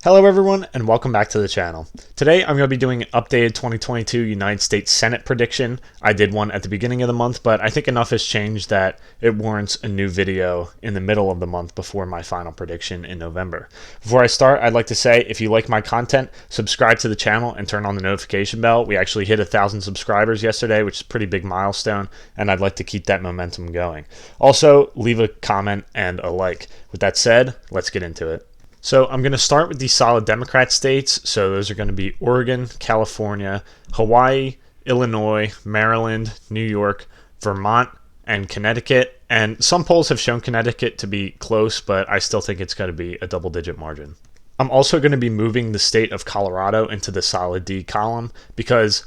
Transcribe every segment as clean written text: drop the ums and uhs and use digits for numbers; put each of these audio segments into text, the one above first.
Hello everyone and welcome back to the channel. Today I'm going to be doing an updated 2022 United States Senate prediction. I did one at the beginning of the month, but I think enough has changed that it warrants a new video in the middle of the month before my final prediction in November. Before I start, I'd like to say if you like my content, subscribe to the channel and turn on the notification bell. We actually hit 1,000 subscribers yesterday, which is a pretty big milestone, and I'd like to keep that momentum going. Also, leave a comment and a like. With that said, let's get into it. So I'm going to start with the solid Democrat states. So those are going to be Oregon, California, Hawaii, Illinois, Maryland, New York, Vermont, and Connecticut. And some polls have shown Connecticut to be close, but I still think it's going to be a double-digit margin. I'm also going to be moving the state of Colorado into the solid D column because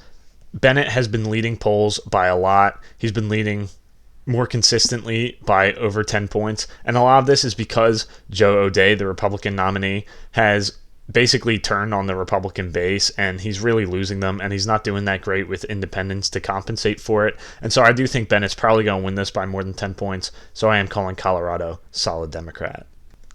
Bennett has been leading polls by a lot. He's been leading more consistently by over 10 points. And a lot of this is because Joe O'Dea, the Republican nominee, has basically turned on the Republican base and he's really losing them, and he's not doing that great with independents to compensate for it. And so I do think Bennett's probably going to win this by more than 10 points. So I am calling Colorado solid Democrat.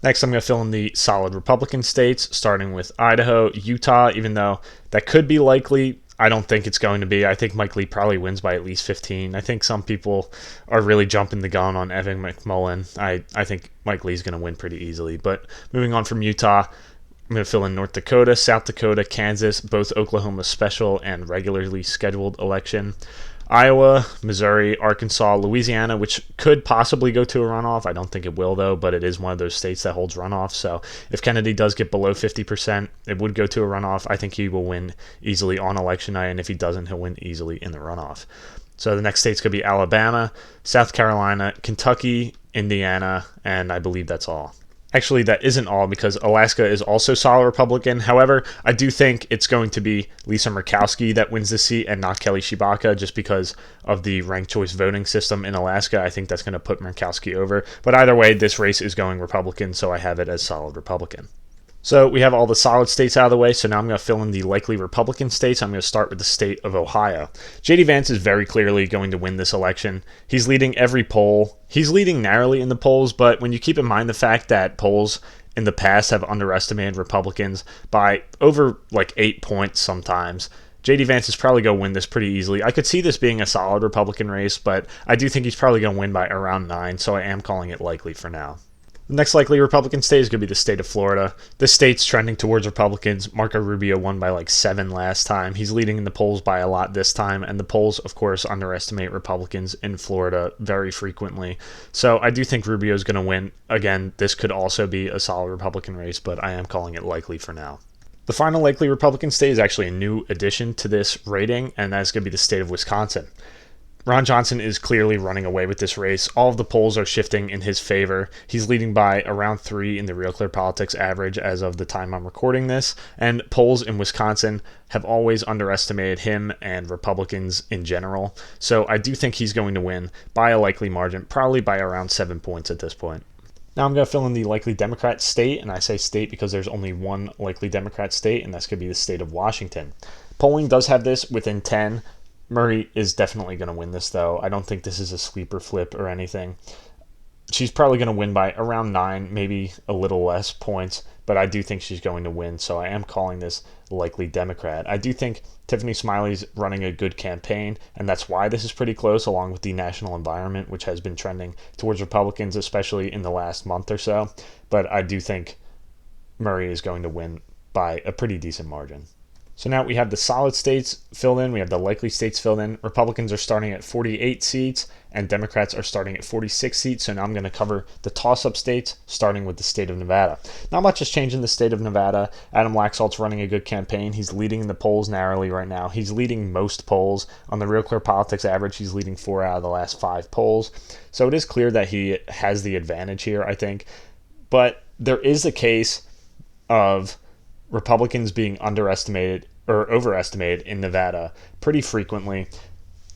Next, I'm going to fill in the solid Republican states, starting with Idaho, Utah, even though that could be likely. I don't think it's going to be. I think Mike Lee probably wins by at least 15. I think some people are really jumping the gun on Evan McMullen. I think Mike Lee's going to win pretty easily. But moving on from Utah, I'm going to fill in North Dakota, South Dakota, Kansas, both Oklahoma special and regularly scheduled election. Iowa, Missouri, Arkansas, Louisiana, which could possibly go to a runoff. I don't think it will, though, but it is one of those states that holds runoff. So if Kennedy does get below 50%, it would go to a runoff. I think he will win easily on election night, and if he doesn't, he'll win easily in the runoff. So the next states could be Alabama, South Carolina, Kentucky, Indiana, and I believe that's all. Actually, that isn't all because Alaska is also solid Republican. However, I do think it's going to be Lisa Murkowski that wins the seat and not Kelly Tshibaka just because of the ranked choice voting system in Alaska. I think that's going to put Murkowski over. But either way, this race is going Republican, so I have it as solid Republican. So we have all the solid states out of the way, so now I'm going to fill in the likely Republican states. I'm going to start with the state of Ohio. J.D. Vance is very clearly going to win this election. He's leading every poll. He's leading narrowly in the polls, but when you keep in mind the fact that polls in the past have underestimated Republicans by over like 8 points sometimes, J.D. Vance is probably going to win this pretty easily. I could see this being a solid Republican race, but I do think he's probably going to win by around 9, so I am calling it likely for now. The next likely Republican state is going to be the state of Florida. This state's trending towards Republicans. Marco Rubio won by like 7 last time. He's leading in the polls by a lot this time, and the polls, of course, underestimate Republicans in Florida very frequently. So I do think Rubio is going to win. Again, this could also be a solid Republican race, but I am calling it likely for now. The final likely Republican state is actually a new addition to this rating, and that's going to be the state of Wisconsin. Ron Johnson is clearly running away with this race. All of the polls are shifting in his favor. He's leading by around 3 in the Real Clear Politics average as of the time I'm recording this. And polls in Wisconsin have always underestimated him and Republicans in general. So I do think he's going to win by a likely margin, probably by around 7 points at this point. Now I'm going to fill in the likely Democrat state, and I say state because there's only one likely Democrat state, and that's going to be the state of Washington. Polling does have this within 10. Murray is definitely going to win this, though. I don't think this is a sleeper flip or anything. She's probably going to win by around 9, maybe a little less points, but I do think she's going to win, so I am calling this likely Democrat. I do think Tiffany Smiley's running a good campaign, and that's why this is pretty close, along with the national environment, which has been trending towards Republicans, especially in the last month or so. But I do think Murray is going to win by a pretty decent margin. So now we have the solid states filled in. We have the likely states filled in. Republicans are starting at 48 seats and Democrats are starting at 46 seats. So now I'm going to cover the toss-up states, starting with the state of Nevada. Not much has changed in the state of Nevada. Adam Laxalt's running a good campaign. He's leading in the polls narrowly right now. He's leading most polls. On the Real Clear Politics average, he's leading 4 out of the last 5 polls. So it is clear that he has the advantage here, I think. But there is a case of Republicans being underestimated or overestimated in Nevada pretty frequently.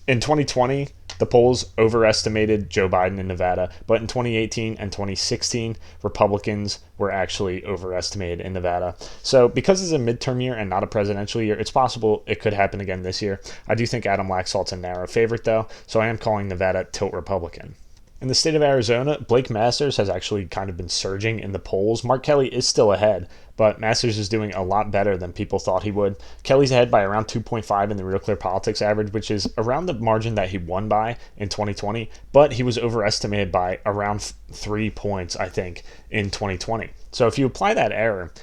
In 2020, the polls overestimated Joe Biden in Nevada, but in 2018 and 2016, Republicans were actually overestimated in Nevada. So because it's a midterm year and not a presidential year, it's possible it could happen again this year. I do think Adam Laxalt's a narrow favorite, though, so I am calling Nevada tilt Republican. In the state of Arizona, Blake Masters has actually kind of been surging in the polls. Mark Kelly is still ahead, but Masters is doing a lot better than people thought he would. Kelly's ahead by around 2.5 in the Real Clear Politics average, which is around the margin that he won by in 2020, but he was overestimated by around 3 points, I think, in 2020. So if you apply that error,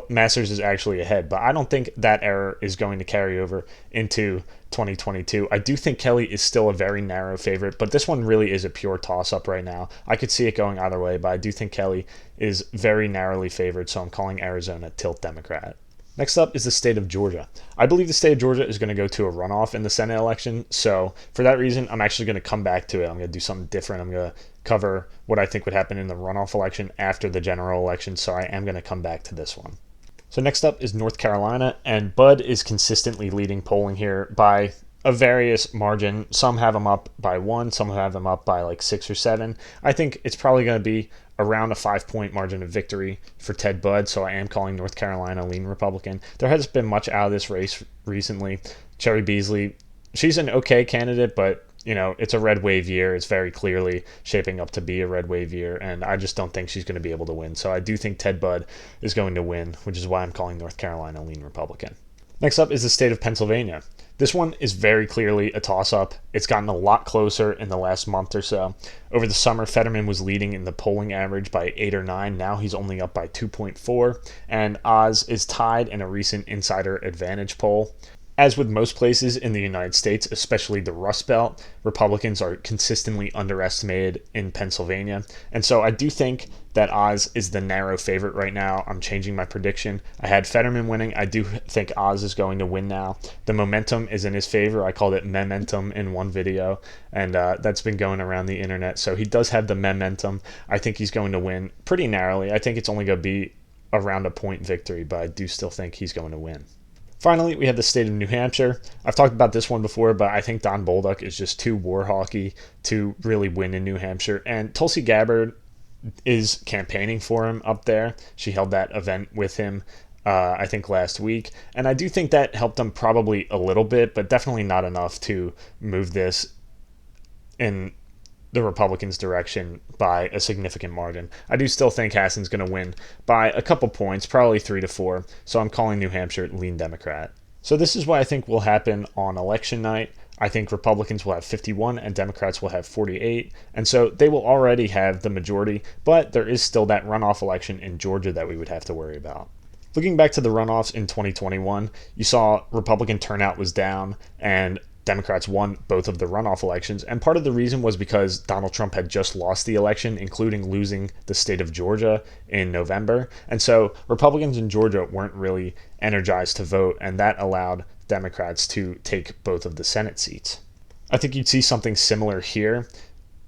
Masters is actually ahead, but I don't think that error is going to carry over into 2022. I do think Kelly is still a very narrow favorite, but this one really is a pure toss-up right now. I could see it going either way, but I do think Kelly is very narrowly favored, so I'm calling Arizona tilt Democrat. Next up is the state of Georgia. I believe the state of Georgia is going to go to a runoff in the Senate election. So for that reason, I'm actually going to come back to it. I'm going to do something different. I'm going to cover what I think would happen in the runoff election after the general election. So I am going to come back to this one. So next up is North Carolina, and Bud is consistently leading polling here by a various margin. Some have him up by 1, some have him up by like 6 or 7. I think it's probably going to be around a 5-point margin of victory for Ted Budd, so I am calling North Carolina lean Republican. There hasn't been much out of this race recently. Cherry Beasley, she's an okay candidate, but it's a red wave year. It's very clearly shaping up to be a red wave year, and I just don't think she's going to be able to win. So I do think Ted Budd is going to win, which is why I'm calling North Carolina lean Republican. Next up is the state of Pennsylvania. This one is very clearly a toss-up. It's gotten a lot closer in the last month or so. Over the summer, Fetterman was leading in the polling average by 8 or 9. Now he's only up by 2.4. And Oz is tied in a recent Insider Advantage poll. As with most places in the United States, especially the Rust Belt, Republicans are consistently underestimated in Pennsylvania. And so I do think that Oz is the narrow favorite right now. I'm changing my prediction. I had Fetterman winning. I do think Oz is going to win now. The momentum is in his favor. I called it momentum in one video, and that's been going around the internet. So he does have the momentum. I think he's going to win pretty narrowly. I think it's only going to be around a point victory, but I do still think he's going to win. Finally, we have the state of New Hampshire. I've talked about this one before, but I think Don Bolduc is just too war hawky to really win in New Hampshire. And Tulsi Gabbard is campaigning for him up there. She held that event with him, I think, last week. And I do think that helped him probably a little bit, but definitely not enough to move this in the Republicans' direction by a significant margin. I do still think Hassan's going to win by a couple points, probably 3 to 4. So I'm calling New Hampshire lean Democrat. So this is what I think will happen on election night. I think Republicans will have 51 and Democrats will have 48. And so they will already have the majority, but there is still that runoff election in Georgia that we would have to worry about. Looking back to the runoffs in 2021, you saw Republican turnout was down and Democrats won both of the runoff elections, and part of the reason was because Donald Trump had just lost the election, including losing the state of Georgia in November. And so Republicans in Georgia weren't really energized to vote, and that allowed Democrats to take both of the Senate seats. I think you'd see something similar here.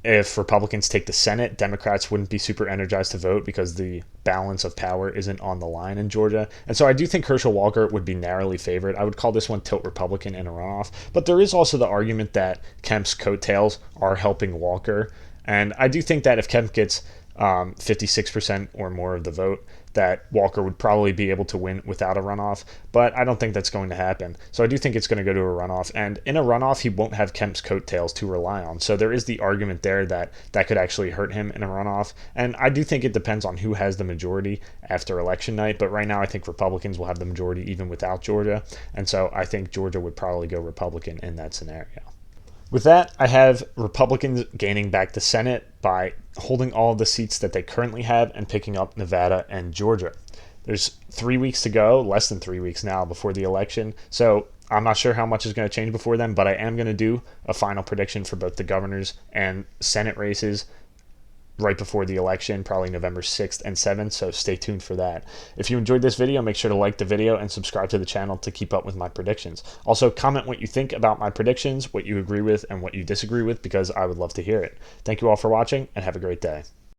If Republicans take the Senate, Democrats wouldn't be super energized to vote because the balance of power isn't on the line in Georgia. And so I do think Herschel Walker would be narrowly favored. I would call this one tilt Republican in a runoff. But there is also the argument that Kemp's coattails are helping Walker. And I do think that if Kemp gets 56% or more of the vote, that Walker would probably be able to win without a runoff, but I don't think that's going to happen. So I do think it's going to go to a runoff, and in a runoff, he won't have Kemp's coattails to rely on. So there is the argument there that that could actually hurt him in a runoff, and I do think it depends on who has the majority after election night, but right now I think Republicans will have the majority even without Georgia, and so I think Georgia would probably go Republican in that scenario. With that, I have Republicans gaining back the Senate by holding all of the seats that they currently have and picking up Nevada and Georgia. There's 3 weeks to go, less than 3 weeks now before the election. So I'm not sure how much is going to change before then, but I am going to do a final prediction for both the governors and Senate races right before the election, probably November 6th and 7th, so stay tuned for that. If you enjoyed this video, make sure to like the video and subscribe to the channel to keep up with my predictions. Also, comment what you think about my predictions, what you agree with and what you disagree with, because I would love to hear it. Thank you all for watching, and have a great day.